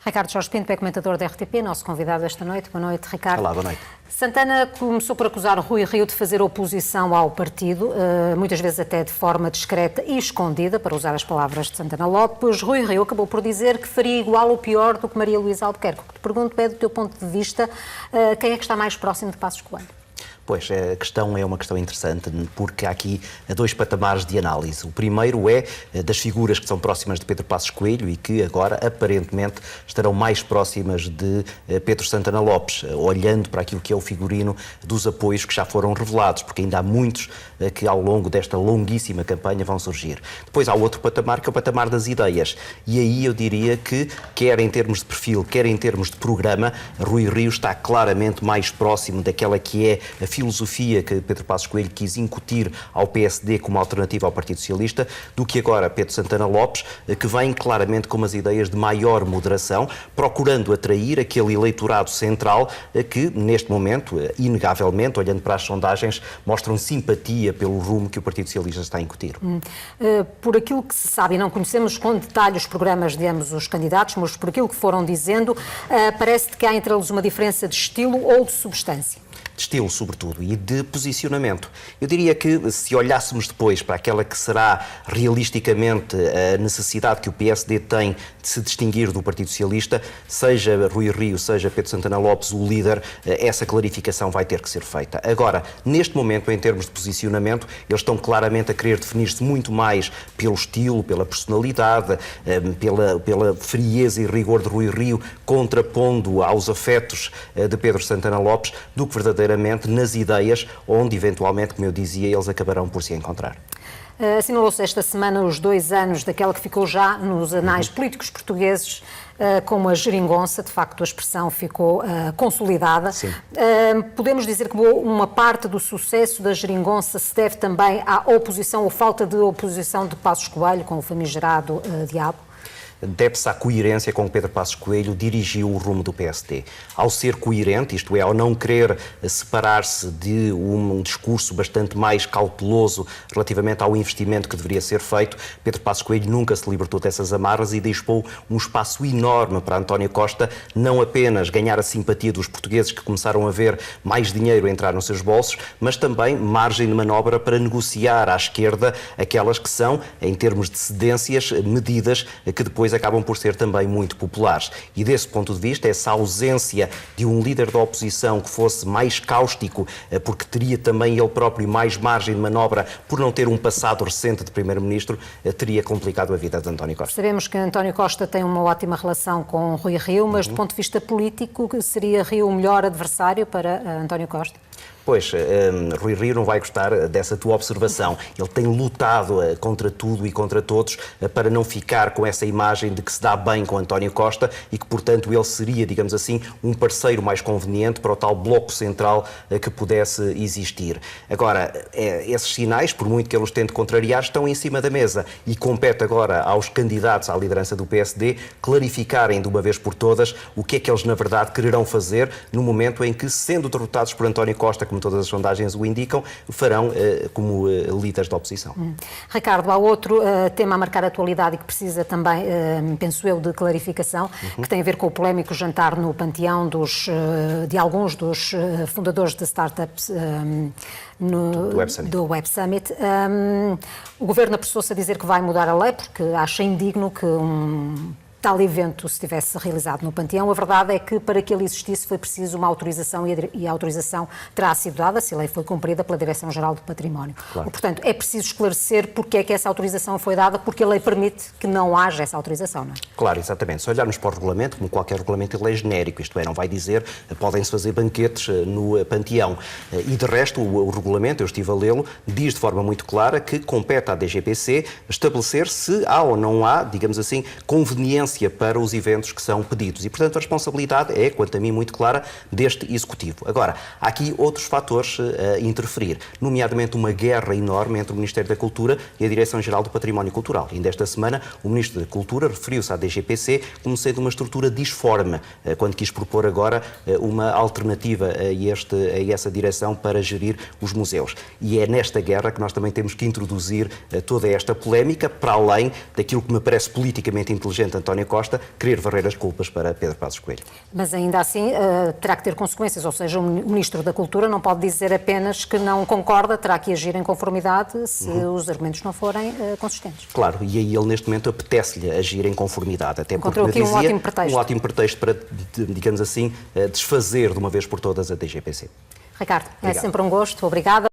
Ricardo Jorge Pinto é comentador da RTP, nosso convidado esta noite. Boa noite, Ricardo. Olá, boa noite. Santana começou por acusar Rui Rio de fazer oposição ao partido, muitas vezes até de forma discreta e escondida, para usar as palavras de Santana Lopes. Rui Rio acabou por dizer que faria igual ou pior do que Maria Luísa Albuquerque. O que te pergunto é, do teu ponto de vista, quem é que está mais próximo de Passos Coelho? Pois, a questão é uma questão interessante, porque há aqui dois patamares de análise. O primeiro é das figuras que são próximas de Pedro Passos Coelho e que agora, aparentemente, estarão mais próximas de Pedro Santana Lopes, olhando para aquilo que é o figurino dos apoios que já foram revelados, porque ainda há muitos que ao longo desta longuíssima campanha vão surgir. Depois há outro patamar, que é o patamar das ideias. E aí eu diria que, quer em termos de perfil, quer em termos de programa, Rui Rio está claramente mais próximo daquela que é a filosofia que Pedro Passos Coelho quis incutir ao PSD como alternativa ao Partido Socialista, do que agora Pedro Santana Lopes, que vem claramente com umas ideias de maior moderação, procurando atrair aquele eleitorado central que, neste momento, inegavelmente, olhando para as sondagens, mostram simpatia pelo rumo que o Partido Socialista está a incutir. Por aquilo que se sabe, e não conhecemos com detalhe os programas de ambos os candidatos, mas por aquilo que foram dizendo, parece-te que há entre eles uma diferença de estilo ou de substância? De estilo, sobretudo, e de posicionamento. Eu diria que, se olhássemos depois para aquela que será realisticamente a necessidade que o PSD tem de se distinguir do Partido Socialista, seja Rui Rio, seja Pedro Santana Lopes o líder, essa clarificação vai ter que ser feita. Agora, neste momento, em termos de posicionamento, eles estão claramente a querer definir-se muito mais pelo estilo, pela personalidade, pela frieza e rigor de Rui Rio, contrapondo aos afetos de Pedro Santana Lopes, do que verdadeiramente nas ideias, onde eventualmente, como eu dizia, eles acabarão por se encontrar. Assinalou-se esta semana os 2 anos daquela que ficou já nos anais políticos portugueses como a geringonça. De facto, a expressão ficou consolidada. Sim. Podemos dizer que uma parte do sucesso da geringonça se deve também à oposição ou falta de oposição de Passos Coelho com o famigerado diabo? Deve-se à coerência com que Pedro Passos Coelho dirigiu o rumo do PSD. Ao ser coerente, isto é, ao não querer separar-se de um discurso bastante mais cauteloso relativamente ao investimento que deveria ser feito, Pedro Passos Coelho nunca se libertou dessas amarras e deixou um espaço enorme para António Costa não apenas ganhar a simpatia dos portugueses que começaram a ver mais dinheiro entrar nos seus bolsos, mas também margem de manobra para negociar à esquerda aquelas que são, em termos de cedências, medidas que depois acabam por ser também muito populares. E desse ponto de vista, essa ausência de um líder da oposição que fosse mais cáustico, porque teria também ele próprio mais margem de manobra por não ter um passado recente de primeiro-ministro, teria complicado a vida de António Costa. Sabemos que António Costa tem uma ótima relação com Rui Rio, mas do ponto de vista político, seria Rio o melhor adversário para António Costa? Pois, Rui Rio não vai gostar dessa tua observação. Ele tem lutado contra tudo e contra todos para não ficar com essa imagem de que se dá bem com António Costa e que, portanto, ele seria, digamos assim, um parceiro mais conveniente para o tal bloco central que pudesse existir. Agora, esses sinais, por muito que ele os tente contrariar, estão em cima da mesa e compete agora aos candidatos à liderança do PSD clarificarem de uma vez por todas o que é que eles, na verdade, quererão fazer no momento em que, sendo derrotados por António Costa, como todas as sondagens o indicam, farão como líderes da oposição. Ricardo, há outro tema a marcar a atualidade e que precisa também, penso eu, de clarificação, que tem a ver com o polémico jantar no panteão de alguns dos fundadores de startups do Web Summit. O Governo apressou-se a dizer que vai mudar a lei porque acha indigno que tal evento se tivesse realizado no Panteão. A verdade é que para que ele existisse foi preciso uma autorização e a autorização terá sido dada se a lei foi cumprida pela Direção-Geral do Património. Claro. Portanto, é preciso esclarecer porque é que essa autorização foi dada, porque a lei permite que não haja essa autorização, não é? Claro, exatamente. Se olharmos para o regulamento, como qualquer regulamento, ele é genérico, isto é, não vai dizer podem-se fazer banquetes no Panteão. E de resto, o regulamento, eu estive a lê-lo, diz de forma muito clara que compete à DGPC estabelecer se há ou não há, digamos assim, conveniência para os eventos que são pedidos. E, portanto, a responsabilidade é, quanto a mim, muito clara deste Executivo. Agora, há aqui outros fatores a interferir, nomeadamente uma guerra enorme entre o Ministério da Cultura e a Direção-Geral do Património Cultural. E ainda esta semana, o Ministro da Cultura referiu-se à DGPC como sendo uma estrutura disforme, quando quis propor agora uma alternativa a essa direção para gerir os museus. E é nesta guerra que nós também temos que introduzir toda esta polémica, para além daquilo que me parece politicamente inteligente António António Costa querer varrer as culpas para Pedro Passos Coelho. Mas ainda assim terá que ter consequências, ou seja, o Ministro da Cultura não pode dizer apenas que não concorda, terá que agir em conformidade se os argumentos não forem consistentes. Claro, e aí ele neste momento apetece-lhe agir em conformidade, até porque Encontrou aqui um ótimo pretexto para, digamos assim, desfazer de uma vez por todas a DGPC. Ricardo, é sempre um gosto, obrigada.